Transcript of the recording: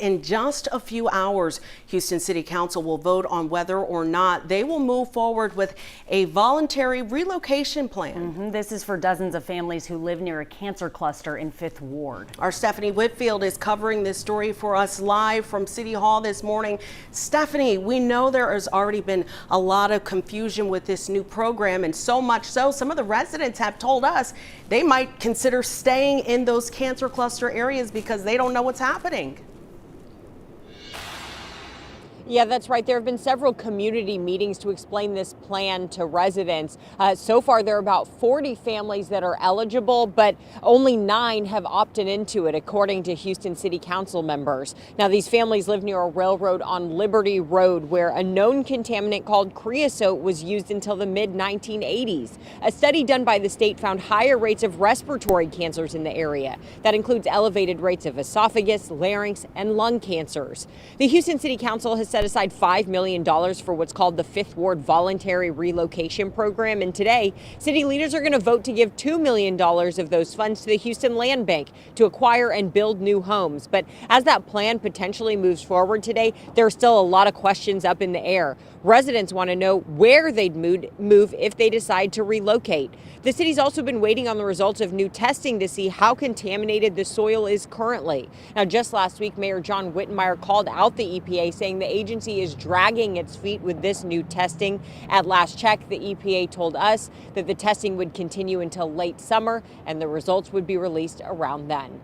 In just a few hours, Houston City Council will vote on whether or not they will move forward with a voluntary relocation plan. This is for dozens of families who live near a cancer cluster in 5th Ward. Our Stephanie Whitfield is covering this story for us live from City Hall this morning. Stephanie, we know there has already been a lot of confusion with this new program, and so much so some of the residents have told us they might consider staying in those cancer cluster areas because they don't know what's happening. Yeah, that's right. There have been several community meetings to explain this plan to residents. So far, there are about 40 families that are eligible, but only 9 have opted into it, according to Houston City Council members. Now, these families live near a railroad on Liberty Road, where a known contaminant called creosote was used until the mid-1980s. A study done by the state found higher rates of respiratory cancers in the area. That includes elevated rates of esophagus, larynx, and lung cancers. The Houston City Council has set aside $5 million for what's called the 5th Ward Voluntary Relocation Program. And today, city leaders are going to vote to give $2 million of those funds to the Houston Land Bank to acquire and build new homes. But as that plan potentially moves forward today, there are still a lot of questions up in the air. Residents want to know where they'd move if they decide to relocate. The city's also been waiting on the results of new testing to see how contaminated the soil is currently. Now, just last week, Mayor John Whitmire called out the EPA, saying the agency is dragging its feet with this new testing. At last check, the EPA told us that the testing would continue until late summer and the results would be released around then.